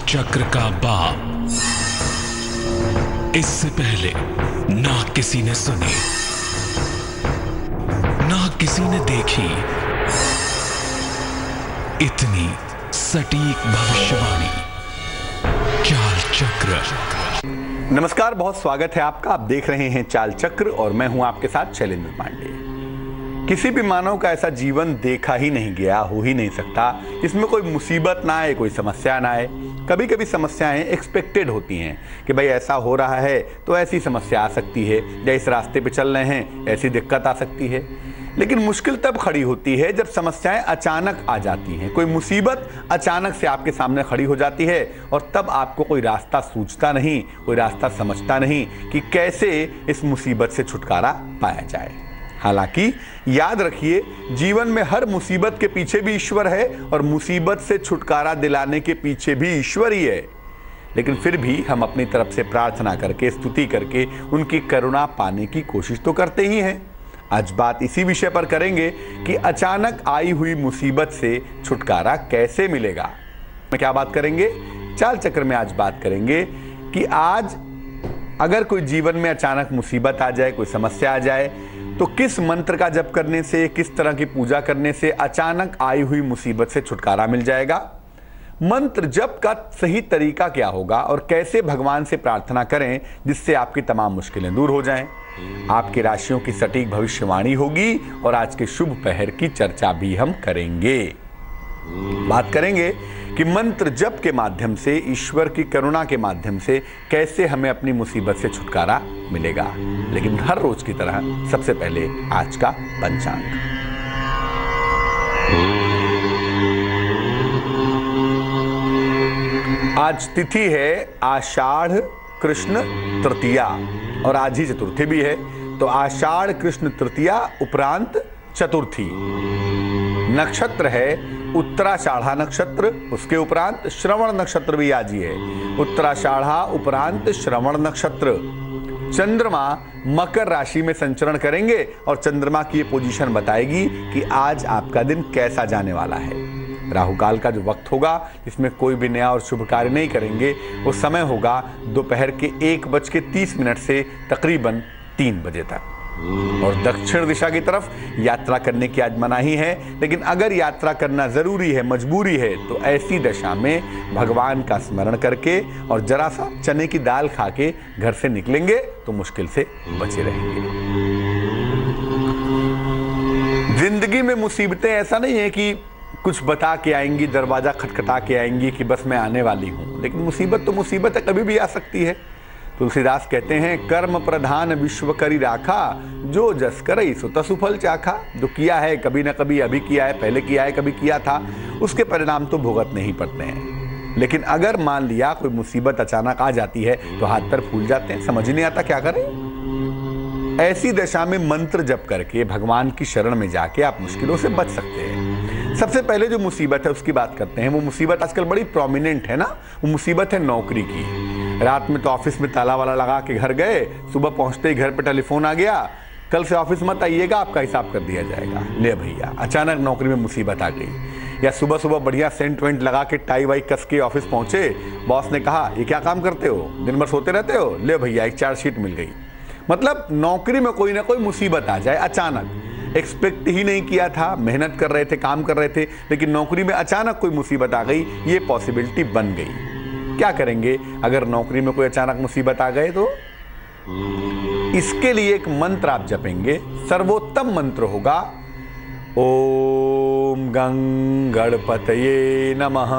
चक्र का बाप। इससे पहले ना किसी ने सुनी, ना किसी ने देखी इतनी सटीक भविष्यवाणी। चाल चक्र। नमस्कार, बहुत स्वागत है आपका। आप देख रहे हैं चाल चक्र और मैं हूं आपके साथ शैलेंद्र पांडे। किसी भी मानव का ऐसा जीवन देखा ही नहीं गया, हो ही नहीं सकता इसमें कोई मुसीबत ना आए, कोई समस्या ना आए। कभी कभी समस्याएं एक्सपेक्टेड होती हैं कि भाई ऐसा हो रहा है तो ऐसी समस्या आ सकती है, या इस रास्ते पे चल रहे हैं ऐसी दिक्कत आ सकती है। लेकिन मुश्किल तब खड़ी होती है जब समस्याएं अचानक आ जाती हैं, कोई मुसीबत अचानक से आपके सामने खड़ी हो जाती है और तब आपको कोई रास्ता सूझता नहीं, कोई रास्ता समझता नहीं कि कैसे इस मुसीबत से छुटकारा पाया जाए। हालांकि याद रखिए, जीवन में हर मुसीबत के पीछे भी ईश्वर है और मुसीबत से छुटकारा दिलाने के पीछे भी ईश्वर ही है। लेकिन फिर भी हम अपनी तरफ से प्रार्थना करके, स्तुति करके उनकी करुणा पाने की कोशिश तो करते ही हैं। आज बात इसी विषय पर करेंगे कि अचानक आई हुई मुसीबत से छुटकारा कैसे मिलेगा। मैं क्या बात करेंगे? चाल चक्र में आज बात करेंगे कि आज अगर कोई जीवन में अचानक मुसीबत आ जाए, कोई समस्या आ जाए, तो किस मंत्र का जप करने से, किस तरह की पूजा करने से अचानक आई हुई मुसीबत से छुटकारा मिल जाएगा। मंत्र जप का सही तरीका क्या होगा और कैसे भगवान से प्रार्थना करें जिससे आपकी तमाम मुश्किलें दूर हो जाएं। आपकी राशियों की सटीक भविष्यवाणी होगी और आज के शुभ पहर की चर्चा भी हम करेंगे। बात करेंगे कि मंत्र जप के माध्यम से, ईश्वर की करुणा के माध्यम से कैसे हमें अपनी मुसीबत से छुटकारा मिलेगा। लेकिन हर रोज की तरह सबसे पहले आज का पंचांग। आज तिथि है आषाढ़ कृष्ण तृतीया और आज ही चतुर्थी भी है, तो आषाढ़ कृष्ण तृतीया उपरांत चतुर्थी। नक्षत्र है उत्तराषाढ़ा नक्षत्र, उसके उपरांत श्रवण नक्षत्र भी आज ही है। उत्तराषाढ़ा उपरांत श्रवण नक्षत्र। चंद्रमा मकर राशि में संचरण करेंगे और चंद्रमा की ये पोजीशन बताएगी कि आज आपका दिन कैसा जाने वाला है। राहु काल का जो वक्त होगा जिसमें कोई भी नया और शुभ कार्य नहीं करेंगे, वो समय होगा दोपहर के 1:30 से तकरीबन 3 बजे तक। और दक्षिण दिशा की तरफ यात्रा करने की आज मनाही है, लेकिन अगर यात्रा करना जरूरी है, मजबूरी है, तो ऐसी दशा में भगवान का स्मरण करके और जरा सा चने की दाल खा के घर से निकलेंगे तो मुश्किल से बचे रहेंगे। जिंदगी में मुसीबतें ऐसा नहीं है कि कुछ बता के आएंगी, दरवाजा खटखटा के आएंगी कि बस मैं आने वाली हूं। लेकिन मुसीबत तो मुसीबत है, कभी भी आ सकती है। तुलसीदास कहते हैं, कर्म प्रधान विश्व करी राखा, जो जस करई सो तसु फल चाखा। जो किया है कभी ना कभी, अभी किया है, पहले किया है, कभी किया था, उसके परिणाम तो भुगतने ही पड़ते हैं। लेकिन अगर मान लिया कोई मुसीबत अचानक आ जाती है तो हाथ पैर फूल जाते हैं, समझ नहीं आता क्या करें। ऐसी दशा में मंत्र जप करके भगवान की शरण में जाके आप मुश्किलों से बच सकते हैं। सबसे पहले जो मुसीबत है उसकी बात करते हैं। वो मुसीबत आजकल बड़ी प्रोमिनेंट है ना, वो मुसीबत है नौकरी की। रात में तो ऑफिस में ताला वाला लगा के घर गए, सुबह पहुंचते ही घर पे टेलीफोन आ गया, कल से ऑफिस मत आइएगा, आपका हिसाब कर दिया जाएगा। ले भैया, अचानक नौकरी में मुसीबत आ गई। या सुबह सुबह बढ़िया सेंट वेंट लगा के टाई वाई कस के ऑफिस पहुंचे, बॉस ने कहा ये क्या काम करते हो, दिन भर सोते रहते हो, ले भैया एक चार्जशीट मिल गई। मतलब नौकरी में कोई ना कोई मुसीबत आ जाए अचानक, एक्सपेक्ट ही नहीं किया था, मेहनत कर रहे थे, काम कर रहे थे, लेकिन नौकरी में अचानक कोई मुसीबत आ गई, ये पॉसिबिलिटी बन गई। क्या करेंगे अगर नौकरी में कोई अचानक मुसीबत आ गए? तो इसके लिए एक मंत्र आप जपेंगे। सर्वोत्तम मंत्र होगा ओम गं गणपतये नमः,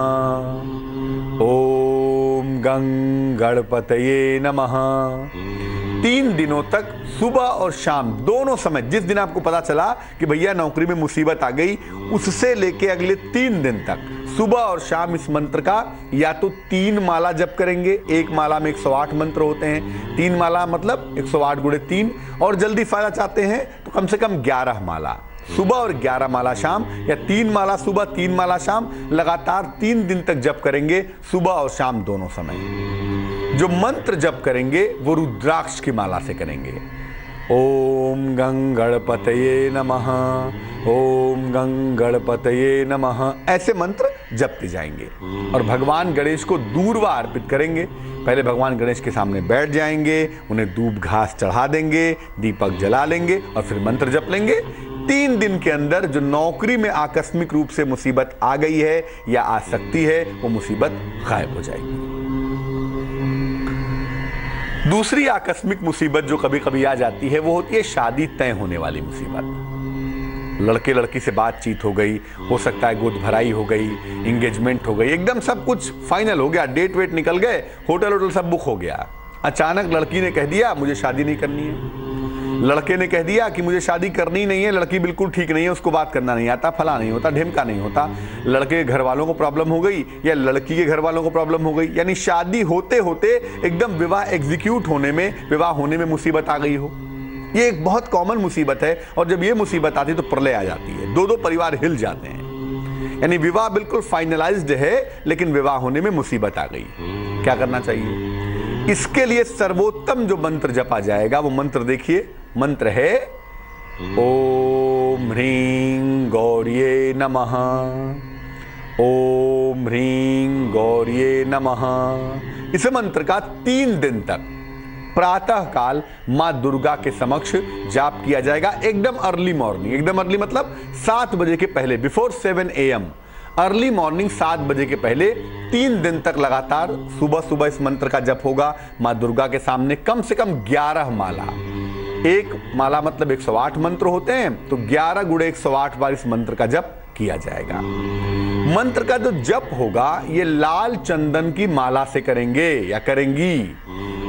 ओम गं गणपतये नमः। 3 दिनों तक सुबह और शाम दोनों समय, जिस दिन आपको पता चला कि भैया नौकरी में मुसीबत आ गई, उससे लेके अगले 3 दिन तक सुबह और शाम इस मंत्र का या तो 3 माला जप करेंगे। एक माला में 108 मंत्र होते हैं, 3 माला मतलब 108 × 3। और जल्दी फायदा चाहते हैं तो कम से कम 11 माला सुबह और 11 माला शाम, या 3 माला सुबह 3 माला शाम, लगातार 3 दिन तक जप करेंगे, सुबह और शाम दोनों समय। जो मंत्र जप करेंगे वो रुद्राक्ष की माला से करेंगे। ओम गं गणपतये नमः, ओम गं गणपतये नमः, ऐसे मंत्र जपते जाएंगे और भगवान गणेश को दूर्वा अर्पित करेंगे। पहले भगवान गणेश के सामने बैठ जाएंगे, उन्हें दूब घास चढ़ा देंगे, दीपक जला लेंगे और फिर मंत्र जप लेंगे। 3 दिन के अंदर जो नौकरी में आकस्मिक रूप से मुसीबत आ गई है या आ सकती है, वो मुसीबत गायब हो जाएगी। दूसरी आकस्मिक मुसीबत जो कभी कभी आ जाती है वो होती है शादी तय होने वाली मुसीबत। लड़के लड़की से बातचीत हो गई, हो सकता है गोद भराई हो गई, एंगेजमेंट हो गई, एकदम सब कुछ फाइनल हो गया, डेट वेट निकल गए, होटल सब बुक हो गया। अचानक लड़की ने कह दिया मुझे शादी नहीं करनी है, लड़के ने कह दिया कि मुझे शादी करनी नहीं है, लड़की बिल्कुल ठीक नहीं है, उसको बात करना नहीं आता, फला नहीं होता, ढिमका नहीं होता। लड़के के घर वालों को प्रॉब्लम हो गई या लड़की के घर वालों को प्रॉब्लम हो गई, यानी शादी होते होते एकदम विवाह एग्जीक्यूट होने में, विवाह होने में मुसीबत आ गई हो। ये एक बहुत कॉमन मुसीबत है और जब ये मुसीबत आती है तो प्रलय आ जाती है, दो परिवार हिल जाते हैं। यानी विवाह बिल्कुल फाइनलाइज्ड है लेकिन विवाह होने में मुसीबत आ गई। क्या करना चाहिए? इसके लिए सर्वोत्तम जो मंत्र जपा जाएगा वो मंत्र देखिए, मंत्र है ओम ह्रीं गौर्ये नमः, ओम ह्रीं गौर्ये नमः। इस मंत्र का 3 दिन तक प्रातः काल मां दुर्गा के समक्ष जाप किया जाएगा, एकदम अर्ली मॉर्निंग। एकदम अर्ली मतलब 7 बजे के पहले, बिफोर 7 AM, अर्ली मॉर्निंग 7 बजे के पहले 3 दिन तक लगातार सुबह सुबह इस मंत्र का जप होगा। मां दुर्गा के सामने कम से कम 11 माला, एक माला मतलब 108 मंत्र होते हैं, तो 11 गुणे 108 बार इस मंत्र का जप किया जाएगा। मंत्र का जो जप होगा ये लाल चंदन की माला से करेंगे या करेंगी,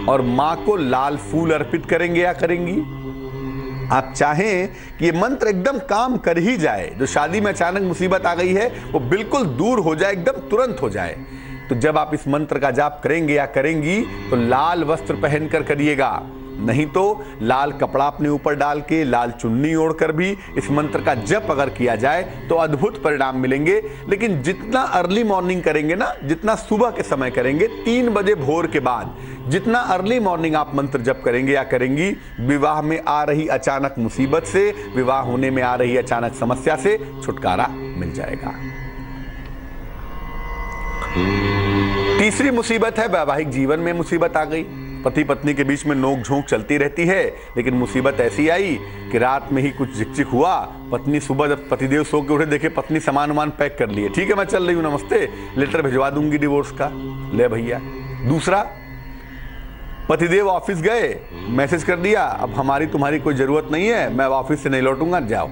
और मां को लाल फूल अर्पित करेंगे या करेंगी। आप चाहें कि ये मंत्र एकदम काम कर ही जाए, जो शादी में अचानक मुसीबत आ गई है वो बिल्कुल दूर हो जाए, एकदम तुरंत हो जाए, तो जब आप इस मंत्र का जाप करेंगे या करेंगी तो लाल वस्त्र पहनकर करिएगा, नहीं तो लाल कपड़ा अपने ऊपर डाल के, लाल चुन्नी ओढ़कर भी इस मंत्र का जप अगर किया जाए तो अद्भुत परिणाम मिलेंगे। लेकिन जितना अर्ली मॉर्निंग करेंगे ना, जितना सुबह के समय करेंगे 3 बजे भोर के बाद, जितना अर्ली मॉर्निंग आप मंत्र जप करेंगे या करेंगी, विवाह में आ रही अचानक मुसीबत से, विवाह होने में आ रही अचानक समस्या से छुटकारा मिल जाएगा। तीसरी मुसीबत है वैवाहिक जीवन में मुसीबत आ गई। पति पत्नी के बीच में नोक झोंक चलती रहती है, लेकिन मुसीबत ऐसी आई कि रात में ही कुछ झिकझिक हुआ। पत्नी सुबह जब पतिदेव सो के उठे, देखे पत्नी सामान वामान पैक कर लिए, ठीक है मैं चल रही हूँ, नमस्ते, लेटर भिजवा दूंगी डिवोर्स का, ले भैया। दूसरा, पतिदेव ऑफिस गए, मैसेज कर दिया अब हमारी तुम्हारी कोई जरूरत नहीं है, मैं ऑफिस से नहीं लौटूंगा, जाओ,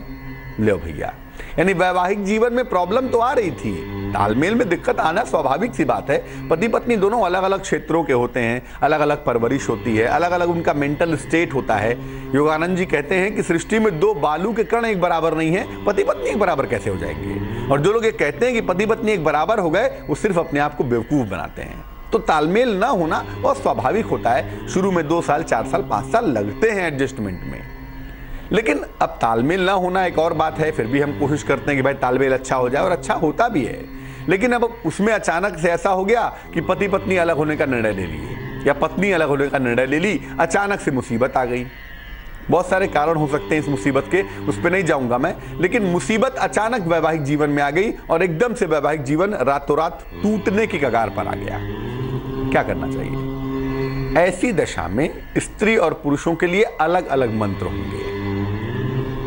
ले भैया। यानी वैवाहिक जीवन में प्रॉब्लम तो आ रही थी, तालमेल में दिक्कत आना स्वाभाविक सी बात है। पति पत्नी दोनों अलग अलग क्षेत्रों के होते हैं, अलग अलग परवरिश होती है, अलग अलग उनका मेंटल स्टेट होता है। योगानंद जी कहते हैं कि सृष्टि में 2 बालू के कण एक बराबर नहीं है, पति पत्नी एक बराबर कैसे हो जाएंगे? और जो लोग ये कहते हैं कि पति पत्नी एक बराबर हो गए, वो सिर्फ अपने आप को बेवकूफ बनाते हैं। तो तालमेल ना होना बहुत स्वाभाविक होता है। शुरू में 2 साल 4 साल 5 साल लगते हैं एडजस्टमेंट में, लेकिन अब तालमेल ना होना एक और बात है। फिर भी हम कोशिश करते हैं कि भाई तालमेल अच्छा हो जाए, और अच्छा होता भी है। लेकिन अब उसमें अचानक से ऐसा हो गया कि पति पत्नी अलग होने का निर्णय ले लिए, या पत्नी अलग होने का निर्णय ले ली, अचानक से मुसीबत आ गई। बहुत सारे कारण हो सकते हैं इस मुसीबत के, उस पर नहीं जाऊंगा मैं, लेकिन मुसीबत अचानक वैवाहिक जीवन में आ गई और एकदम से वैवाहिक जीवन रातों रात टूटने की कगार पर आ गया। क्या करना चाहिए? ऐसी दशा में स्त्री और पुरुषों के लिए अलग अलग मंत्र होंगे।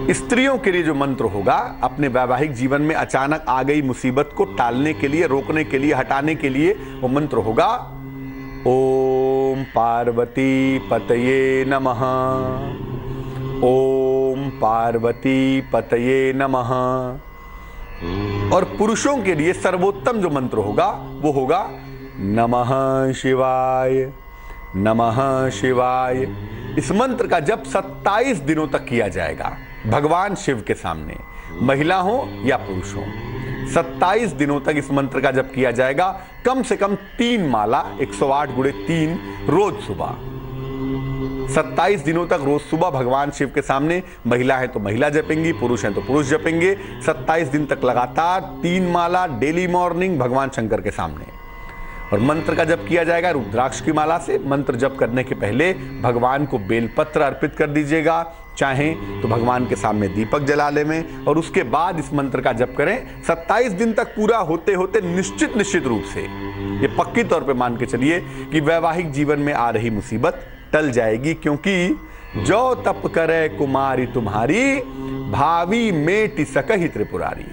स्त्रियों के लिए जो मंत्र होगा, अपने वैवाहिक जीवन में अचानक आ गई मुसीबत को टालने के लिए, रोकने के लिए, हटाने के लिए, वो मंत्र होगा ओम पार्वती पतये नमः, ओम पार्वती पतये नमः। और पुरुषों के लिए सर्वोत्तम जो मंत्र होगा वो होगा नमः शिवाय, नमः शिवाय। इस मंत्र का जप 27 दिनों तक किया जाएगा भगवान शिव के सामने, महिला हो या पुरुष हो। 27 दिनों तक इस मंत्र का जप किया जाएगा, कम से कम 3 माला 108 गुणे 3 रोज सुबह। 27 दिनों तक रोज सुबह भगवान शिव के सामने, महिला है तो महिला जपेंगी, पुरुष है तो पुरुष जपेंगे। 27 दिन तक लगातार 3 माला डेली मॉर्निंग भगवान शंकर के सामने। और मंत्र का जप किया जाएगा रुद्राक्ष की माला से। मंत्र जप करने के पहले भगवान को बेलपत्र अर्पित कर दीजिएगा, चाहें तो भगवान के सामने दीपक जला लें और उसके बाद इस मंत्र का जप करें। 27 दिन तक पूरा होते होते निश्चित रूप से ये पक्की तौर पे मान के चलिए कि वैवाहिक जीवन में आ रही मुसीबत टल जाएगी, क्योंकि जो तप करे कुमारी तुम्हारी, भावी मेटि सकहि त्रिपुरारी।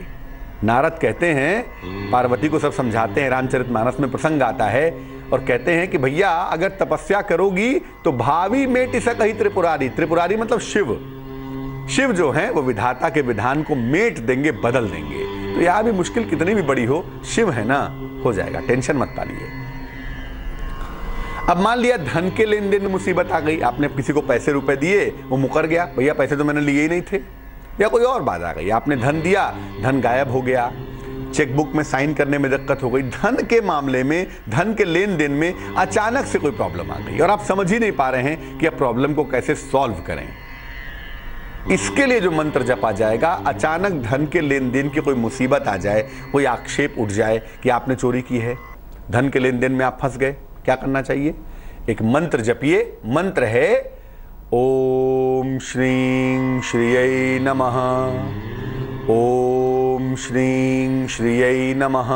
नारद कहते हैं, पार्वती को सब समझाते हैं, रामचरितमानस में प्रसंग आता है और कहते हैं कि भैया अगर तपस्या करोगी तो भावी मेटि सकहि त्रिपुरारी। त्रिपुरारी मतलब शिव। शिव जो है वो विधाता के विधान को मेट देंगे, बदल देंगे। तो यहां भी मुश्किल कितनी भी बड़ी हो, शिव है ना, हो जाएगा, टेंशन मत पालिए। अब मान लिया धन के लेन देन में मुसीबत आ गई, आपने किसी को पैसे रुपए दिए, वो मुकर गया, भैया पैसे तो मैंने लिए ही नहीं थे, या कोई और बात आ गई, आपने धन दिया, धन गायब हो गया, चेकबुक में साइन करने में दिक्कत हो गई। धन के मामले में, धन के लेन देन में अचानक से कोई प्रॉब्लम आ गई और आप समझ ही नहीं पा रहे हैं कि अब प्रॉब्लम को कैसे सॉल्व करें। इसके लिए जो मंत्र जपा जाएगा, अचानक धन के लेन देन की कोई मुसीबत आ जाए, कोई आक्षेप उठ जाए कि आपने चोरी की है, धन के लेन देन में आप फंस गए, क्या करना चाहिए? एक मंत्र जपिए। मंत्र है ओम श्रीं श्रीयै नमः, ओम श्रीं श्रीयै नमः।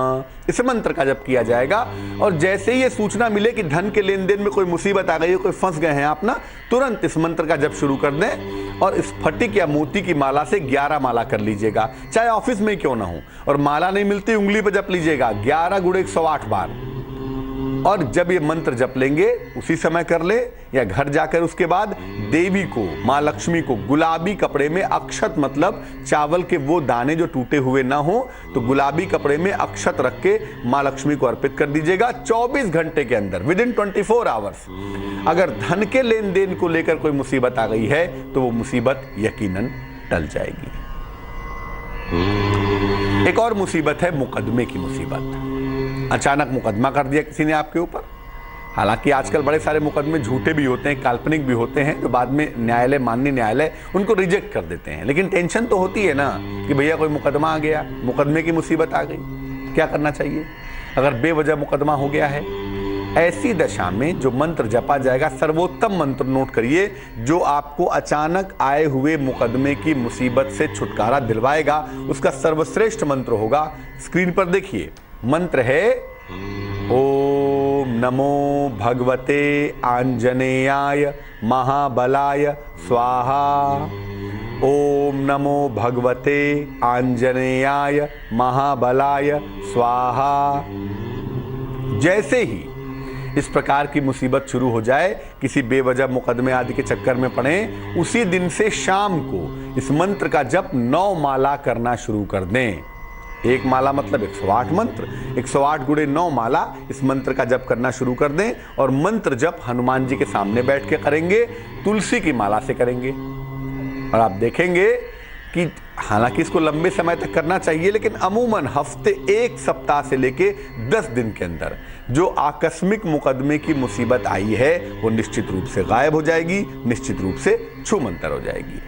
इस मंत्र का जप किया जाएगा और जैसे ही ये सूचना मिले कि धन के लेन देन में कोई मुसीबत आ गई है, कोई फंस गए हैं आप ना, तुरंत इस मंत्र का जप शुरू कर दें और इस फटिक या मोती की माला से 11 माला कर लीजिएगा, चाहे ऑफिस में क्यों ना हो। और माला नहीं मिलती, उंगली पर जप लीजिएगा 11 × 108 बार। और जब ये मंत्र जप लेंगे उसी समय कर ले या घर जाकर उसके बाद देवी को, माँ लक्ष्मी को गुलाबी कपड़े में अक्षत, मतलब चावल के वो दाने जो टूटे हुए ना हो, तो गुलाबी कपड़े में अक्षत रख के माँ लक्ष्मी को अर्पित कर दीजिएगा। 24 घंटे के अंदर, विदिन 24 आवर्स, अगर धन के लेन देन को लेकर कोई मुसीबत आ गई है तो वो मुसीबत यकीनन टल जाएगी। एक और मुसीबत है मुकदमे की मुसीबत। अचानक मुकदमा कर दिया किसी ने आपके ऊपर। हालांकि आजकल बड़े सारे मुकदमे झूठे भी होते हैं, काल्पनिक भी होते हैं, जो बाद में न्यायालय, माननीय न्यायालय उनको रिजेक्ट कर देते हैं। लेकिन टेंशन तो होती है ना कि भैया कोई मुकदमा आ गया, मुकदमे की मुसीबत आ गई, क्या करना चाहिए अगर बेवजह मुकदमा हो गया है? ऐसी दशा में जो मंत्र जपा जाएगा, सर्वोत्तम मंत्र नोट करिए, जो आपको अचानक आए हुए मुकदमे की मुसीबत से छुटकारा दिलवाएगा, उसका सर्वश्रेष्ठ मंत्र होगा। स्क्रीन पर देखिए, मंत्र है ओम नमो भगवते आंजनेयाय महाबलाय स्वाहा। ओम नमो भगवते आंजनेयाय महाबलाय स्वाहा। जैसे ही इस प्रकार की मुसीबत शुरू हो जाए, किसी बेवजह मुकदमे आदि के चक्कर में पड़े, उसी दिन से शाम को इस मंत्र का जप 9 माला करना शुरू कर दें। एक माला मतलब 108 मंत्र, 108 × 9 माला इस मंत्र का जप करना शुरू कर दें। और मंत्र जप हनुमान जी के सामने बैठ के करेंगे, तुलसी की माला से करेंगे। और आप देखेंगे कि हालांकि इसको लंबे समय तक करना चाहिए, लेकिन अमूमन हफ्ते, 1 सप्ताह से लेके 10 दिन के अंदर जो आकस्मिक मुकदमे की मुसीबत आई है वो निश्चित रूप से गायब हो जाएगी, निश्चित रूप से छूमंतर हो जाएगी।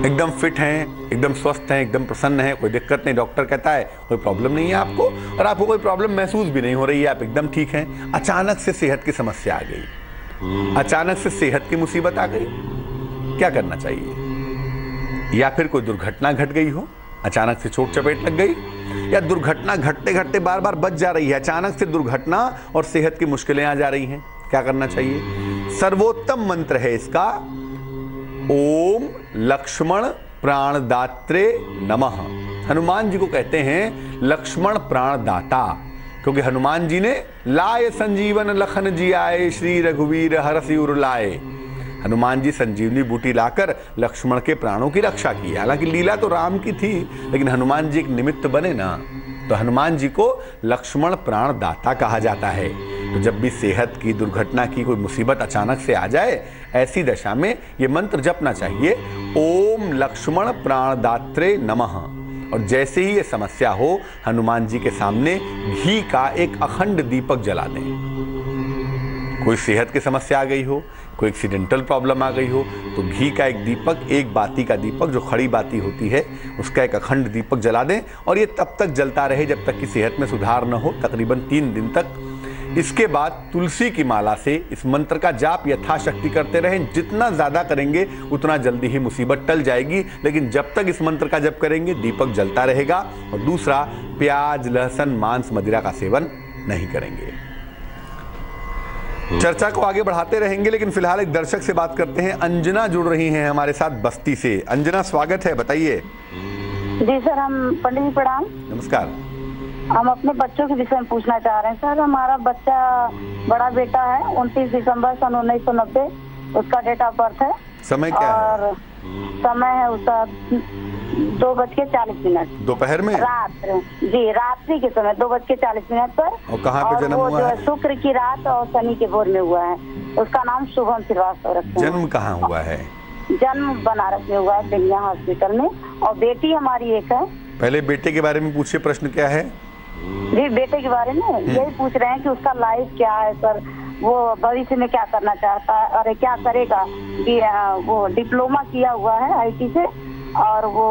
एकदम फिट हैं, एकदम स्वस्थ हैं, एकदम प्रसन्न हैं, कोई दिक्कत नहीं, डॉक्टर कहता है कोई प्रॉब्लम नहीं है आपको, और आपको कोई प्रॉब्लम महसूस भी नहीं हो रही है, आप एकदम ठीक हैं। अचानक से सेहत की समस्या आ गई, अचानक से सेहत की मुसीबत आ गई, क्या करना चाहिए? या फिर कोई दुर्घटना घट गई हो, अचानक से चोट चपेट लग गई, या दुर्घटना घटते घटते बार बार बच जा रही है, अचानक से दुर्घटना और सेहत की मुश्किलें आ जा रही हैं, क्या करना चाहिए? सर्वोत्तम मंत्र है इसका ओम लक्ष्मण प्राणदात्रे नमः। हनुमान जी को कहते हैं लक्ष्मण प्राणदाता, क्योंकि हनुमान जी ने लाए संजीवन लखन जी आए, श्री रघुवीर हरषि उर लाए। हनुमान जी संजीवनी बूटी लाकर लक्ष्मण के प्राणों की रक्षा की। हालांकि लीला तो राम की थी, लेकिन हनुमान जी एक निमित्त बने ना, तो हनुमान जी को लक्ष्मण प्राणदाता कहा जाता है। तो जब भी सेहत की, दुर्घटना की कोई मुसीबत अचानक से आ जाए, ऐसी दशा में ये मंत्र जपना चाहिए ओम लक्ष्मण प्राणदात्रे नमः। और जैसे ही ये समस्या हो, हनुमान जी के सामने घी का एक अखंड दीपक जला दें। कोई सेहत की समस्या आ गई हो कोई एक्सीडेंटल प्रॉब्लम आ गई हो तो घी का एक दीपक, एक बाती का दीपक जो खड़ी बाती होती है उसका एक अखंड दीपक जला दें और ये तब तक जलता रहे जब तक कि सेहत में सुधार न हो, तकरीबन 3 दिन तक। इसके बाद तुलसी की माला से इस मंत्र का जाप यथाशक्ति करते रहें। जितना ज़्यादा करेंगे उतना जल्दी ही मुसीबत टल जाएगी, लेकिन जब तक इस मंत्र का जप करेंगे दीपक जलता रहेगा। और दूसरा, प्याज, लहसुन, मांस, मदिरा का सेवन नहीं करेंगे। चर्चा को आगे बढ़ाते रहेंगे, लेकिन फिलहाल एक दर्शक से बात करते हैं। अंजना जुड़ रही हैं हमारे साथ बस्ती से। अंजना, स्वागत है, बताइए। जी सर, हम पंडित जी प्रणाम। नमस्कार। हम अपने बच्चों के विषय में पूछना चाह रहे हैं सर। हमारा बच्चा बड़ा बेटा है, 29 दिसंबर सन 1990 उसका डेट ऑफ बर्थ है। समय क्या है? और समय है उसका 2:40 दोपहर में? रात्रि के समय 2:40 पर। और कहाँ पे जन्म हुआ है? शुक्र की रात और शनि के भोर में हुआ है। उसका नाम शुभम श्रीवास्तव रखते हैं। जन्म कहाँ हुआ है? जन्म बनारस में हुआ है, दिल्ली हॉस्पिटल में। और बेटी हमारी एक है। पहले बेटे के बारे में पूछिए, प्रश्न क्या है? जी, बेटे के बारे में यही पूछ रहे हैं कि उसका लाइफ क्या है सर, वो भविष्य में क्या करना चाहता है और क्या करेगा। कि वो डिप्लोमा किया हुआ है आईटी से और वो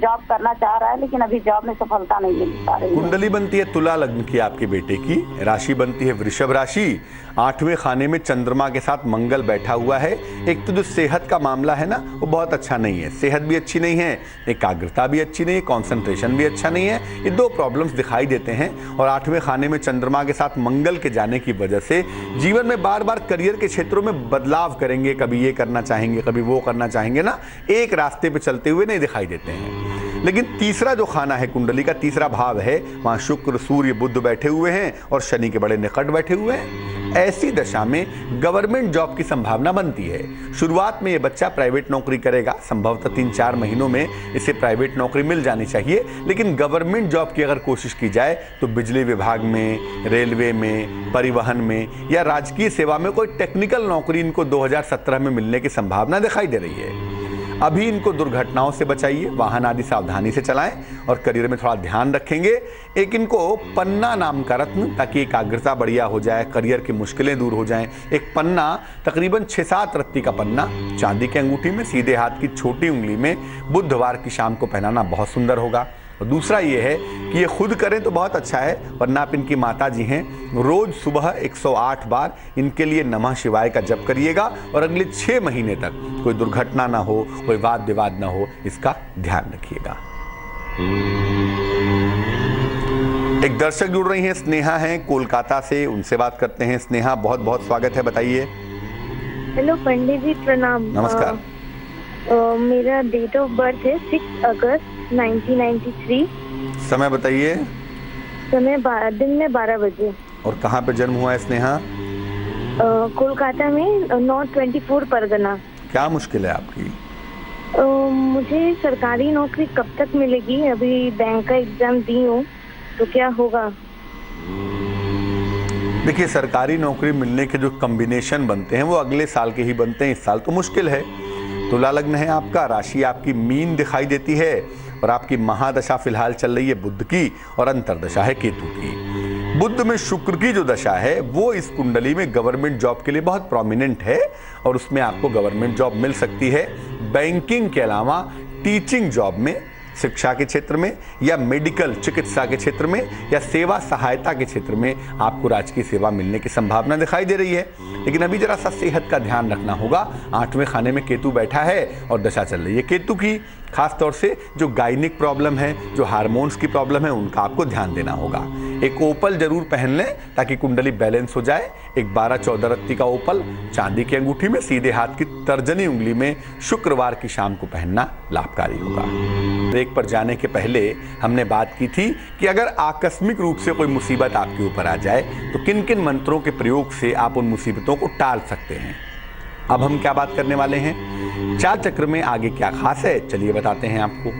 जॉब करना चाह रहा है, लेकिन अभी जॉब में सफलता नहीं मिल पा रही है। कुंडली बनती है तुला लग्न की आपके बेटे की, राशि बनती है वृषभ राशि, 8वें खाने में चंद्रमा के साथ मंगल बैठा हुआ है। एक तो जो सेहत का मामला है ना वो बहुत अच्छा नहीं है, सेहत भी अच्छी नहीं है, एकाग्रता भी अच्छी नहीं है, कंसंट्रेशन भी अच्छा नहीं है। ये 2 प्रॉब्लम्स दिखाई देते हैं। और 8वें खाने में चंद्रमा के साथ मंगल के जाने की वजह से जीवन में बार बार करियर के क्षेत्रों में बदलाव करेंगे, कभी ये करना चाहेंगे, कभी वो करना चाहेंगे ना, एक रास्ते पे चलते हुए नहीं दिखाई देते हैं। लेकिन तीसरा जो खाना है कुंडली का, तीसरा भाव है, वहां शुक्र, सूर्य, बुध बैठे हुए हैं और शनि के बड़े निकट बैठे हुए हैं। ऐसी दशा में गवर्नमेंट जॉब की संभावना बनती है। शुरुआत में ये बच्चा प्राइवेट नौकरी करेगा, संभवतः 3-4 महीनों में इसे प्राइवेट नौकरी मिल जानी चाहिए। लेकिन गवर्नमेंट जॉब की अगर कोशिश की जाए तो बिजली विभाग में, रेलवे में, परिवहन में या राजकीय सेवा में कोई टेक्निकल नौकरी इनको 2017 में मिलने की संभावना दिखाई दे रही है। अभी इनको दुर्घटनाओं से बचाइए, वाहन आदि सावधानी से चलाएं और करियर में थोड़ा ध्यान रखेंगे। एक इनको पन्ना नाम का रत्न, ताकि एकाग्रता बढ़िया हो जाए, करियर की मुश्किलें दूर हो जाएं। एक पन्ना, तकरीबन 6-7 रत्ती का पन्ना, चांदी की अंगूठी में, सीधे हाथ की छोटी उंगली में, बुधवार की शाम को पहनाना बहुत सुंदर होगा। और दूसरा ये है कि ये खुद करें तो बहुत अच्छा है, वरना आप इनकी माता जी हैं, रोज सुबह 108 बार इनके लिए नमः शिवाय का जप करिएगा और अगले 6 महीने तक कोई दुर्घटना ना हो, कोई वाद विवाद ना हो, इसका ध्यान रखिएगा। एक दर्शक जुड़ रही हैं, स्नेहा हैं कोलकाता से, उनसे बात करते हैं। स्नेहा, बहुत बहुत स्वागत है, बताइए। हेलो पंडित जी, प्रणाम। नमस्कार। मेरा डेट ऑफ बर्थ है 6 अगस्त 1993। समय बताइए। समय दिन में 12 बजे। और कहाँ पे जन्म हुआ है स्नेहा? कोलकाता में, नॉर्थ 24 परगना। क्या मुश्किल है आपकी? मुझे सरकारी नौकरी कब तक मिलेगी? अभी बैंक का एग्जाम दी हूँ, तो क्या होगा? देखिए, सरकारी नौकरी मिलने के जो कॉम्बिनेशन बनते हैं वो अगले साल के ही बनते हैं, इस साल तो मुश्किल है। तुला लग्न है आपका, राशि आपकी मीन दिखाई देती है और आपकी महादशा फिलहाल चल रही है बुध की और अंतरदशा है केतु की। बुध में शुक्र की जो दशा है वो इस कुंडली में गवर्नमेंट जॉब के लिए बहुत प्रोमिनेंट है और उसमें आपको गवर्नमेंट जॉब मिल सकती है। बैंकिंग के अलावा टीचिंग जॉब में, शिक्षा के क्षेत्र में या मेडिकल चिकित्सा के क्षेत्र में या सेवा सहायता के क्षेत्र में आपको राजकीय सेवा मिलने की संभावना दिखाई दे रही है। लेकिन अभी जरा सा सेहत का ध्यान रखना होगा। 8वें खाने में केतु बैठा है और दशा चल रही है केतु की। खास तौर से जो गायनिक प्रॉब्लम है, जो हार्मोन्स की प्रॉब्लम है, उनका आपको ध्यान देना होगा। एक ओपल जरूर पहन लें ताकि कुंडली बैलेंस हो जाए। एक 12-14 रत्ती का ओपल चांदी की अंगूठी में, सीधे हाथ की तर्जनी उंगली में, शुक्रवार की शाम को पहनना लाभकारी होगा। ब्रेक पर जाने के पहले हमने बात की थी कि अगर आकस्मिक रूप से कोई मुसीबत आपके ऊपर आ जाए तो किन किन मंत्रों के प्रयोग से आप उन मुसीबतों को टाल सकते हैं। अब हम क्या बात करने वाले हैं, चाल चक्र में आगे क्या खास है, चलिए बताते हैं आपको।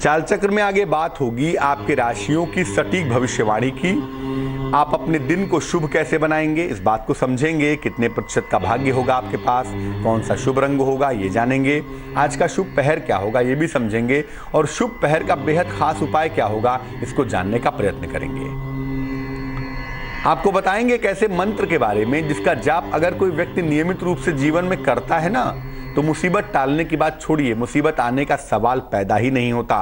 चाल चक्र में आगे बात होगी आपके राशियों की सटीक भविष्यवाणी की। आप अपने दिन को शुभ कैसे बनाएंगे, इस बात को समझेंगे। कितने प्रतिशत का भाग्य होगा आपके पास, कौन सा शुभ रंग होगा ये जानेंगे। आज का शुभ पहर क्या होगा ये भी समझेंगे और शुभ पहर का बेहद खास उपाय क्या होगा इसको जानने का प्रयत्न करेंगे। आपको बताएंगे कैसे मंत्र के बारे में जिसका जाप अगर कोई व्यक्ति नियमित रूप से जीवन में करता है ना, तो मुसीबत टालने की बात छोड़िए, मुसीबत आने का सवाल पैदा ही नहीं होता।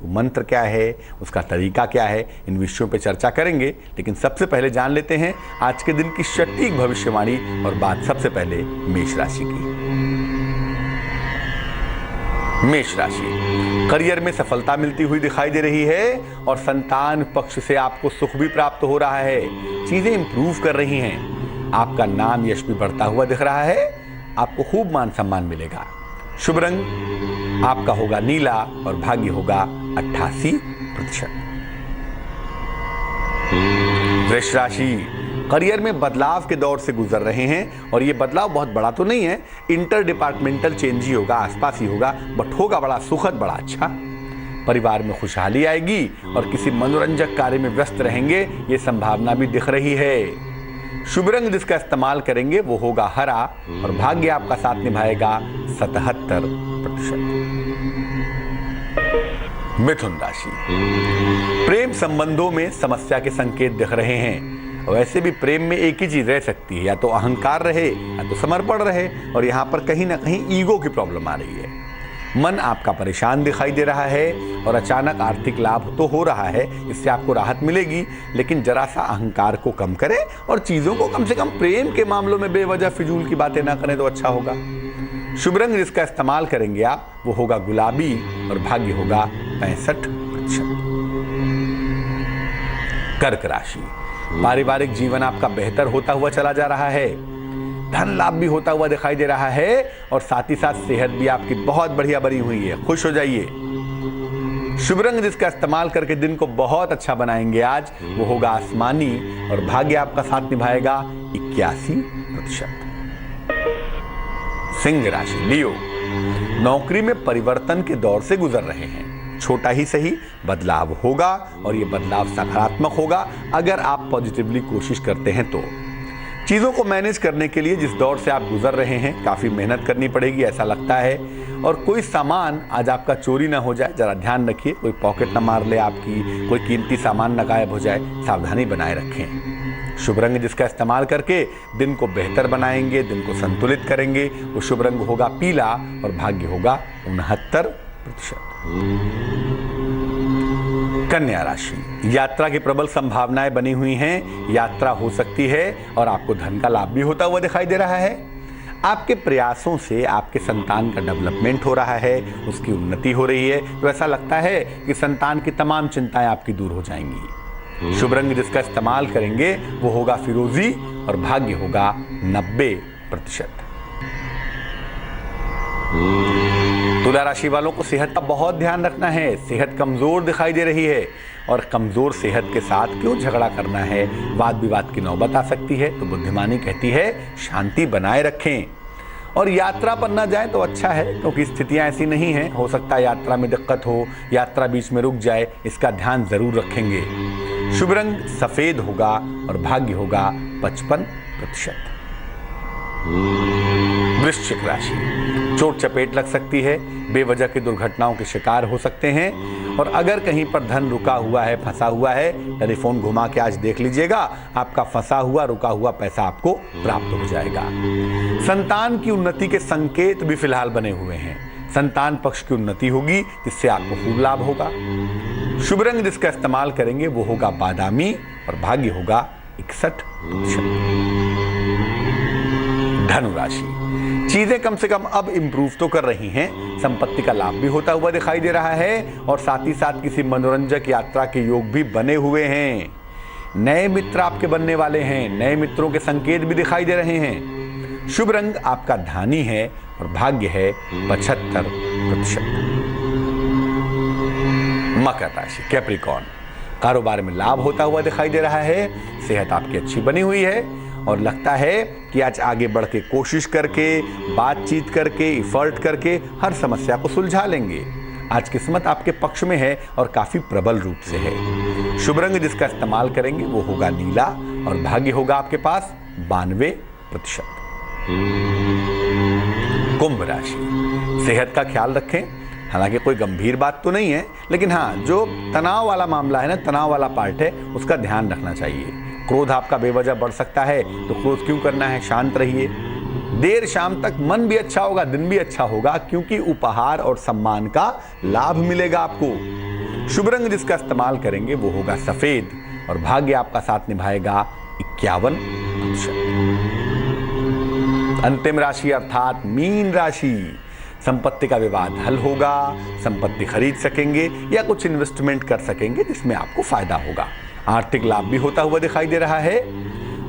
वो मंत्र क्या है, उसका तरीका क्या है, इन विषयों पर चर्चा करेंगे। लेकिन सबसे पहले जान लेते हैं आज के दिन की सटीक भविष्यवाणी। और बात सबसे पहले मेष राशि की। मेष राशि, करियर में सफलता मिलती हुई दिखाई दे रही है और संतान पक्ष से आपको सुख भी प्राप्त हो रहा है। चीजें इंप्रूव कर रही हैं। आपका नाम यश भी बढ़ता हुआ दिख रहा है। आपको खूब मान सम्मान मिलेगा। शुभ रंग आपका होगा नीला और भाग्य होगा 88%। वृष राशि, करियर में बदलाव के दौर से गुजर रहे हैं और ये बदलाव बहुत बड़ा तो नहीं है, इंटर डिपार्टमेंटल चेंज ही होगा, आसपास ही होगा, बट होगा बड़ा सुखद, बड़ा अच्छा। परिवार में खुशहाली आएगी और किसी मनोरंजक कार्य में व्यस्त रहेंगे, ये संभावना भी दिख रही है। शुभ रंग जिसका इस्तेमाल करेंगे वो होगा हरा और भाग्य आपका साथ निभाएगा 77%। मिथुन राशि, प्रेम संबंधों में समस्या के संकेत दिख रहे हैं। वैसे भी प्रेम में एक ही चीज रह सकती है, या तो अहंकार रहे या तो समर्पण रहे, और यहाँ पर कहीं ना कहीं ईगो की प्रॉब्लम आ रही है। मन आपका परेशान दिखाई दे रहा है और अचानक आर्थिक लाभ तो हो रहा है, इससे आपको राहत मिलेगी, लेकिन जरा सा अहंकार को कम करें और चीजों को कम से कम प्रेम के मामलों में बेवजह फिजूल की बातें ना करें तो अच्छा होगा। शुभ रंग जिसका इस्तेमाल करेंगे आप वो होगा गुलाबी और भाग्य होगा 65%। कर्क राशि, पारिवारिक जीवन आपका बेहतर होता हुआ चला जा रहा है। धन लाभ भी होता हुआ दिखाई दे रहा है और साथ ही साथ सेहत भी आपकी बहुत बढ़िया बनी हुई है। खुश हो जाइए। शुभ रंग जिसका इस्तेमाल करके दिन को बहुत अच्छा बनाएंगे आज वो होगा आसमानी और भाग्य आपका साथ निभाएगा 81%। सिंह राशि, लियो, नौकरी में परिवर्तन के दौर से गुजर रहे हैं। छोटा ही सही बदलाव होगा और ये बदलाव सकारात्मक होगा अगर आप पॉजिटिवली कोशिश करते हैं तो। चीज़ों को मैनेज करने के लिए जिस दौर से आप गुजर रहे हैं काफ़ी मेहनत करनी पड़ेगी ऐसा लगता है। और कोई सामान आज आपका चोरी ना हो जाए, जरा ध्यान रखिए, कोई पॉकेट ना मार ले आपकी, कोई कीमती सामान ना गायब हो जाए, सावधानी बनाए रखें। शुभ रंग जिसका इस्तेमाल करके दिन को बेहतर बनाएंगे, दिन को संतुलित करेंगे वो शुभ रंग होगा पीला और भाग्य होगा 69%। कन्या राशि, यात्रा की प्रबल संभावनाएं बनी हुई हैं। यात्रा हो सकती है और आपको धन का लाभ भी होता हुआ दिखाई दे रहा है। आपके प्रयासों से आपके संतान का डेवलपमेंट हो रहा है, उसकी उन्नति हो रही है, तो ऐसा लगता है कि संतान की तमाम चिंताएं आपकी दूर हो जाएंगी। शुभ रंग जिसका इस्तेमाल करेंगे वो होगा फिरोजी और भाग्य होगा 90%। तुला राशि वालों को सेहत का बहुत ध्यान रखना है। सेहत कमजोर दिखाई दे रही है और कमजोर सेहत के साथ क्यों झगड़ा करना है, वाद विवाद की नौबत आ सकती है, तो बुद्धिमानी कहती है शांति बनाए रखें। और यात्रा पर ना जाएं तो अच्छा है क्योंकि स्थितियां ऐसी नहीं हैं, हो सकता है यात्रा में दिक्कत हो, यात्रा बीच में रुक जाए, इसका ध्यान जरूर रखेंगे। शुभ रंग सफेद होगा और भाग्य होगा 55%। वृश्चिक राशि, चोट चपेट लग सकती है, बेवजह की दुर्घटनाओं के शिकार हो सकते हैं और अगर कहीं पर धन रुका हुआ है, फंसा हुआ है, टेलीफोन घुमा के आज देख लीजिएगा, आपका फंसा हुआ रुका हुआ पैसा आपको प्राप्त हो जाएगा। संतान की उन्नति के संकेत भी फिलहाल बने हुए हैं। संतान पक्ष की उन्नति होगी जिससे आपको खूब लाभ होगा। शुभ रंग जिसका इस्तेमाल करेंगे वो होगा बादामी और भाग्य होगा 61%। धनु राशि, चीजें कम से कम अब इंप्रूव तो कर रही हैं, संपत्ति का लाभ भी होता हुआ दिखाई दे रहा है और साथ ही साथ किसी मनोरंजक यात्रा के योग भी बने हुए हैं। नए मित्र आपके बनने वाले हैं, नए मित्रों के संकेत भी दिखाई दे रहे हैं। शुभ रंग आपका धानी है और भाग्य है 75%। मकर राशि, कैप्रिकॉर्न, कारोबार में लाभ होता हुआ दिखाई दे रहा है, सेहत आपकी अच्छी बनी हुई है और लगता है कि आज आगे बढ़ के कोशिश करके, बातचीत करके, इफर्ट करके हर समस्या को सुलझा लेंगे। आज किस्मत आपके पक्ष में है और काफी प्रबल रूप से है। शुभ रंग जिसका इस्तेमाल करेंगे वो होगा नीला और भाग्य होगा आपके पास 92%। कुंभ राशि, सेहत का ख्याल रखें, हालांकि कोई गंभीर बात तो नहीं है, लेकिन हाँ जो तनाव वाला मामला है ना, तनाव वाला पार्ट है, उसका ध्यान रखना चाहिए। क्रोध आपका बेवजह बढ़ सकता है, तो क्रोध क्यों करना है, शांत रहिए। देर शाम तक मन भी अच्छा होगा, दिन भी अच्छा होगा, क्योंकि उपहार और सम्मान का लाभ मिलेगा आपको। शुभ रंग जिसका इस्तेमाल करेंगे वो होगा सफेद और भाग्य आपका साथ निभाएगा 51%। अंतिम राशि अर्थात मीन राशि, संपत्ति का विवाद हल होगा, संपत्ति खरीद सकेंगे या कुछ इन्वेस्टमेंट कर सकेंगे जिसमें आपको फायदा होगा। आर्थिक लाभ भी होता हुआ दिखाई दे रहा है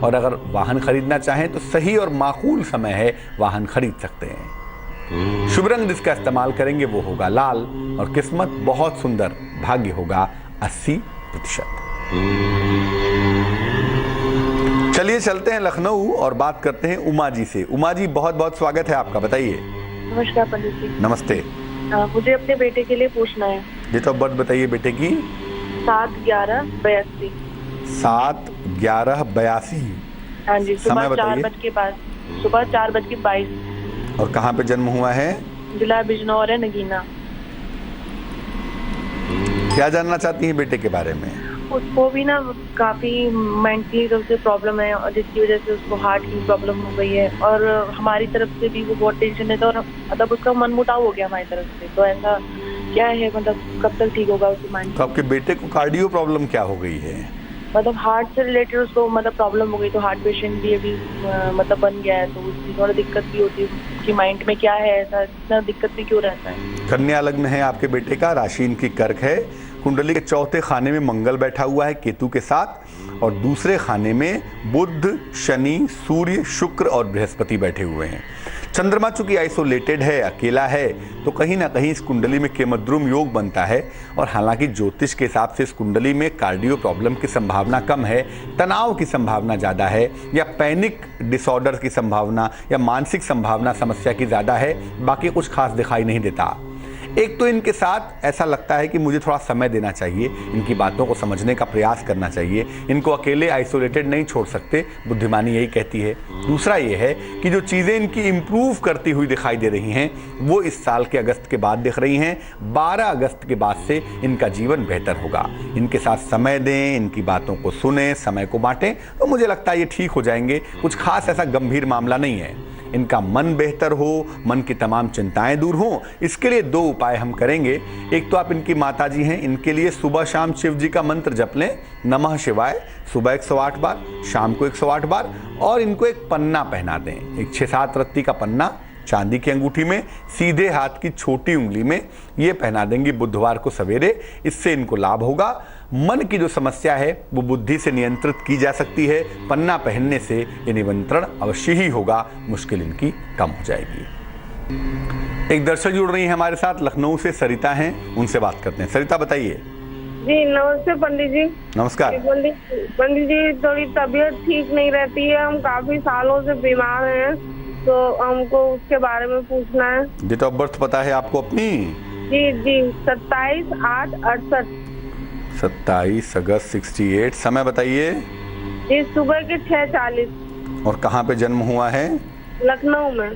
और अगर वाहन खरीदना चाहें तो सही और माकूल समय है, वाहन खरीद सकते हैं। शुभ रंग जिसका इस्तेमाल करेंगे वो होगा लाल और किस्मत बहुत सुंदर, भाग्य होगा 80%। चलिए चलते हैं लखनऊ और बात करते हैं उमा जी से। उमा जी बहुत बहुत स्वागत है आपका, बताइए। नमस्कार पंडित जी। नमस्ते। मुझे अपने बेटे के लिए पूछना है। डेट ऑफ बर्थ बताइए बेटे की। 7/11/82। 7/11/82। हाँ जी, समय बताइए। सुबह 4:22। और कहाँ पे जन्म हुआ है? जिला बिजनौर है, नगीना। क्या जानना चाहती हैं बेटे के बारे में? उसको भी ना काफी मेंटली से प्रॉब्लम है और जिसकी वजह से उसको हार्ट की प्रॉब्लम हो गई है और हमारी तरफ से भी वो बहुत टेंशन है, तो मतलब उसका मन मुटाव हो गया हमारी तरफ से। तो ऐसा क्या है, मतलब कब तक ठीक होगा उसकी माइंड? तो आपके बेटे को कार्डियो प्रॉब्लम क्या हो गई है? मतलब हार्ट से रिलेटेड उसको मतलब प्रॉब्लम हो गई, तो हार्ट पेशेंट भी अभी मतलब बन गया है, तो उसकी थोड़ा दिक्कत भी होती है। उसकी माइंड में क्या है, ऐसा इतना दिक्कत भी क्यों रहता है? कन्या लग्न है आपके बेटे का, राशि इनकी कर्क है। कुंडली के चौथे खाने में मंगल बैठा हुआ है केतु के साथ और दूसरे खाने में बुध, शनि, सूर्य, शुक्र और बृहस्पति बैठे हुए हैं। चंद्रमा चूंकि आइसोलेटेड है, अकेला है, तो कहीं ना कहीं इस कुंडली में केमद्रुम योग बनता है। और हालांकि ज्योतिष के हिसाब से इस कुंडली में कार्डियो प्रॉब्लम की संभावना कम है, तनाव की संभावना ज़्यादा है या पैनिक डिसऑर्डर की संभावना या मानसिक संभावना समस्या की ज़्यादा है, बाकी कुछ खास दिखाई नहीं देता। एक तो इनके साथ ऐसा लगता है कि मुझे थोड़ा समय देना चाहिए, इनकी बातों को समझने का प्रयास करना चाहिए, इनको अकेले आइसोलेटेड नहीं छोड़ सकते, बुद्धिमानी यही कहती है। दूसरा ये है कि जो चीज़ें इनकी इम्प्रूव करती हुई दिखाई दे रही हैं वो इस साल के अगस्त के बाद दिख रही हैं। 12 अगस्त के बाद से इनका जीवन बेहतर होगा। इनके साथ समय दें, इनकी बातों को सुने, समय को बांटें, तो मुझे लगता है ये ठीक हो जाएंगे। कुछ खास ऐसा गंभीर मामला नहीं है। इनका मन बेहतर हो, मन की तमाम चिंताएं दूर हों, इसके लिए 2 उपाय हम करेंगे। एक तो आप इनकी माताजी हैं, इनके लिए सुबह शाम शिव जी का मंत्र जप लें, नमः शिवाय, सुबह 108 बार, शाम को 108 बार, और इनको एक पन्ना पहना दें, एक 6-7 रत्ती का पन्ना चांदी की अंगूठी में, सीधे हाथ की छोटी उंगली में ये पहना देंगी बुधवार को सवेरे। इससे इनको लाभ होगा। मन की जो समस्या है वो बुद्धि से नियंत्रित की जा सकती है। पन्ना पहनने से ये नियंत्रण अवश्य ही होगा, मुश्किल इनकी कम हो जाएगी। एक दर्शक जुड़ रही है हमारे साथ, लखनऊ से सरिता हैं, उनसे बात करते हैं। सरिता बताइए। जी नमस्ते पंडित जी। नमस्कार। पंडित जी, थोड़ी तबीयत ठीक नहीं रहती है, हम काफी सालों से बीमार हैं, तो हमको उसके बारे में पूछना है। डेट ऑफ बर्थ पता है आपको अपनी? जी जी, 27/8/68। 27 अगस्त 68। समय बताइए। जी सुबह के 6:40। और कहाँ पे जन्म हुआ है? लखनऊ में।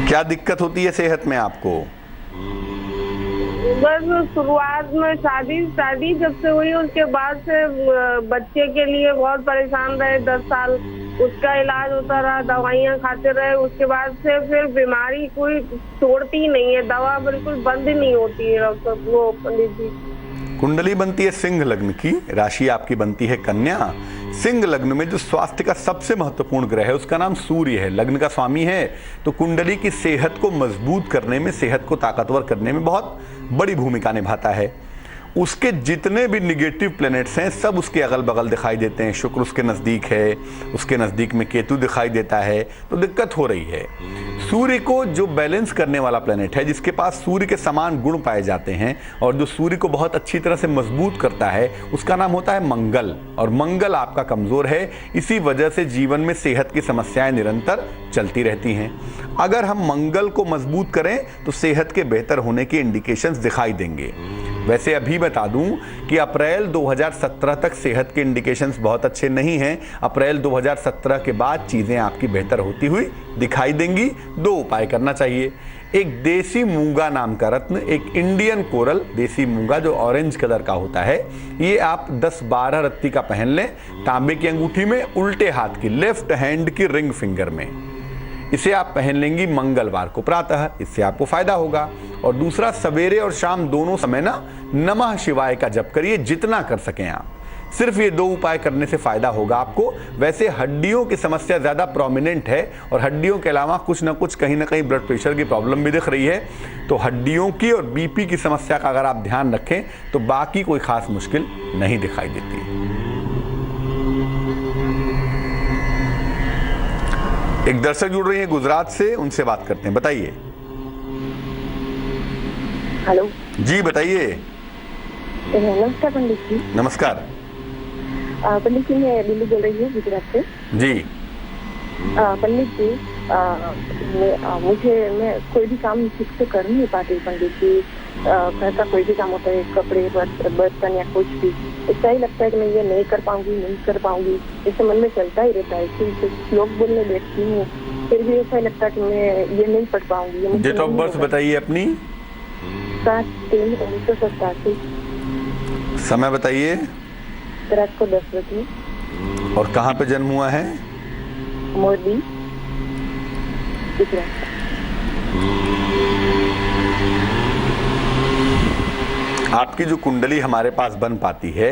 क्या दिक्कत होती है सेहत में आपको? बस शुरुआत में शादी जब से हुई उसके बाद से बच्चे के लिए बहुत परेशान रहे। 10 साल उसका इलाज होता रहा, दवाइयाँ खाते रहे, उसके बाद से फिर बीमारी कोई छोड़ती नहीं है, दवा बिल्कुल बंद नहीं होती है डॉक्टर वो पंडित जी। कुंडली बनती है सिंह लग्न की, राशि आपकी बनती है कन्या। सिंह लग्न में जो स्वास्थ्य का सबसे महत्वपूर्ण ग्रह है उसका नाम सूर्य है, लग्न का स्वामी है। तो कुंडली की सेहत को मजबूत करने में, सेहत को ताकतवर करने में बहुत बड़ी भूमिका निभाता है। उसके जितने भी निगेटिव प्लैनेट्स हैं सब उसके अगल बगल दिखाई देते हैं। शुक्र उसके नज़दीक है, उसके नज़दीक में केतु दिखाई देता है, तो दिक्कत हो रही है। सूर्य को जो बैलेंस करने वाला प्लैनेट है, जिसके पास सूर्य के समान गुण पाए जाते हैं और जो सूर्य को बहुत अच्छी तरह से मजबूत करता है, उसका नाम होता है मंगल। और मंगल आपका कमज़ोर है, इसी वजह से जीवन में सेहत की समस्याएं निरंतर चलती रहती हैं। अगर हम मंगल को मजबूत करें तो सेहत के बेहतर होने के इंडिकेशंस दिखाई देंगे। वैसे अभी बता दूं कि अप्रैल 2017 तक सेहत के इंडिकेशंस बहुत अच्छे नहीं हैं। अप्रैल 2017 के बाद चीज़ें आपकी बेहतर होती हुई दिखाई देंगी। 2 उपाय करना चाहिए। एक देसी मूंगा नाम का रत्न, एक इंडियन कोरल देसी मूंगा जो ऑरेंज कलर का होता है, ये आप 10-12 रत्ती का पहन लें तांबे की अंगूठी में, उल्टे हाथ की, लेफ्ट हैंड की रिंग फिंगर में। इसे आप पहन लेंगी मंगलवार को प्रातः, इससे आपको फायदा होगा। और दूसरा, सवेरे और शाम दोनों समय ना नमः शिवाय का जप करिए, जितना कर सकें आप। सिर्फ ये 2 उपाय करने से फायदा होगा आपको। वैसे हड्डियों की समस्या ज्यादा प्रोमिनेंट है और हड्डियों के अलावा कुछ ना कुछ कहीं ना कहीं ब्लड प्रेशर की प्रॉब्लम भी दिख रही है, तो हड्डियों की और बीपी की समस्या का अगर आप ध्यान रखें तो बाकी कोई खास मुश्किल नहीं दिखाई देती। एक दर्शक जुड़ रही है गुजरात से, उनसे बात करते हैं। बताइए। हेलो जी बताइए। नमस्कार पंडित जी। नमस्कार। पंडित जी, मैं दिल्ली बोल रही हूँ, गुजरात से। जी। पंडित जी, मैं कोई भी काम ठीक से कर नहीं पाती पंडित जी। घर का कोई भी काम होता है, कपड़े, बर्तन या कुछ भी, ऐसा ही लगता है कि मैं ये नहीं कर पाऊंगी। ऐसे मन में चलता ही रहता है। फिर श्लोक बोलने बैठती हूँ, फिर भी ऐसा ही लगता है कि मैं ये नहीं पढ़ पाऊंगी। डेट ऑफ बर्थ बताइए अपनी। 7/3/1987। समय बताइए। रात को 10 बजे। और कहाँ पे जन्म हुआ है? मोरबी, गुजरात। आपकी जो कुंडली हमारे पास बन पाती है,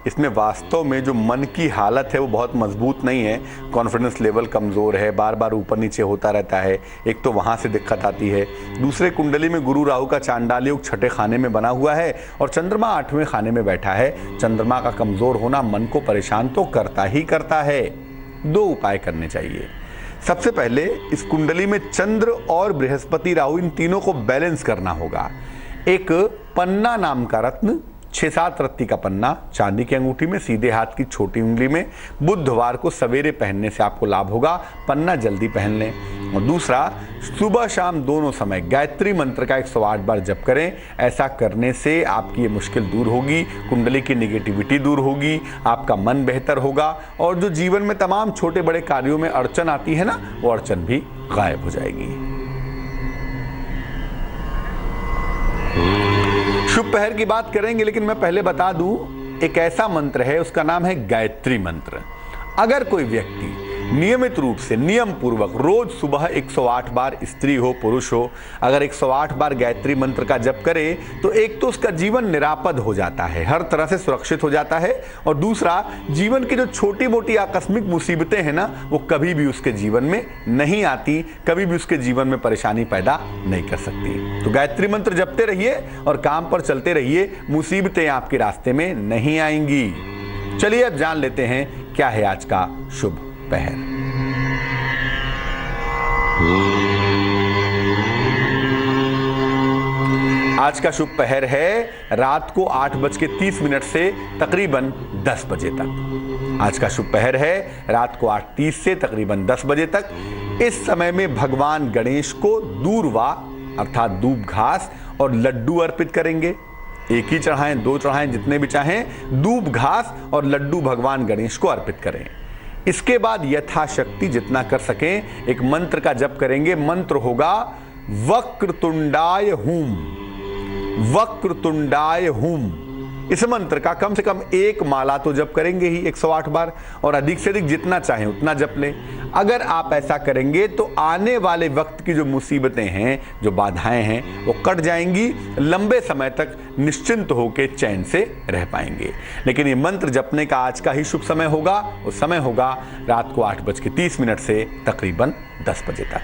इसमें वास्तव में जो मन की हालत है वो बहुत मजबूत नहीं है। कॉन्फिडेंस लेवल कमज़ोर है, बार बार ऊपर नीचे होता रहता है। एक तो वहाँ से दिक्कत आती है। दूसरे, कुंडली में गुरु राहु का चांडाल योग 6ठे खाने में बना हुआ है और चंद्रमा 8वें खाने में बैठा है। चंद्रमा का कमज़ोर होना मन को परेशान तो करता ही करता है। 2 उपाय करने चाहिए। सबसे पहले, इस कुंडली में चंद्र और बृहस्पति राहु इन तीनों को बैलेंस करना होगा। एक पन्ना नाम का रत्न, 6-7 रत्ती का पन्ना, चांदी की अंगूठी में, सीधे हाथ की छोटी उंगली में, बुधवार को सवेरे पहनने से आपको लाभ होगा। पन्ना जल्दी पहन लें। और दूसरा, सुबह शाम दोनों समय गायत्री मंत्र का 108 बार जप करें। ऐसा करने से आपकी ये मुश्किल दूर होगी, कुंडली की निगेटिविटी दूर होगी, आपका मन बेहतर होगा और जो जीवन में तमाम छोटे बड़े कार्यों में अड़चन आती है ना, वो अड़चन भी गायब हो जाएगी। शुभ पहर की बात करेंगे, लेकिन मैं पहले बता दूं, एक ऐसा मंत्र है, उसका नाम है गायत्री मंत्र। अगर कोई व्यक्ति नियमित रूप से, नियम पूर्वक रोज सुबह 108 बार, स्त्री हो पुरुष हो, अगर 108 बार गायत्री मंत्र का जप करे तो एक तो उसका जीवन निरापद हो जाता है, हर तरह से सुरक्षित हो जाता है। और दूसरा, जीवन की जो छोटी मोटी आकस्मिक मुसीबतें हैं ना, वो कभी भी उसके जीवन में नहीं आती, कभी भी उसके जीवन में परेशानी पैदा नहीं कर सकती। तो गायत्री मंत्र जपते रहिए और काम पर चलते रहिए, मुसीबतें आपके रास्ते में नहीं आएंगी। चलिए अब जान लेते हैं क्या है आज का शुभ पहर। आज का शुभ पहर है रात को 8:30 से तकरीबन 10 बजे तक। आज का शुभ पहर है रात को 8:30 से तकरीबन 10 बजे तक। इस समय में भगवान गणेश को दूर्वा अर्थात दूब घास और लड्डू अर्पित करेंगे। एक ही चढ़ाएं, 2 चढ़ाएं, जितने भी चाहें, दूब घास और लड्डू भगवान गणेश को अर्पित करें। इसके बाद यथाशक्ति जितना कर सकें एक मंत्र का जप करेंगे। मंत्र होगा वक्रतुंडाय हूम, वक्रतुंडाय हूम। इस मंत्र का कम से कम 1 माला तो जप करेंगे ही 108 बार, और अधिक से अधिक जितना चाहें उतना जप लें। अगर आप ऐसा करेंगे तो आने वाले वक्त की जो मुसीबतें हैं, जो बाधाएं हैं, वो कट जाएंगी। लंबे समय तक निश्चिंत होकर चैन से रह पाएंगे। लेकिन ये मंत्र जपने का आज का ही शुभ समय होगा। वो समय होगा रात को 8:30 से तकरीबन 10 बजे तक।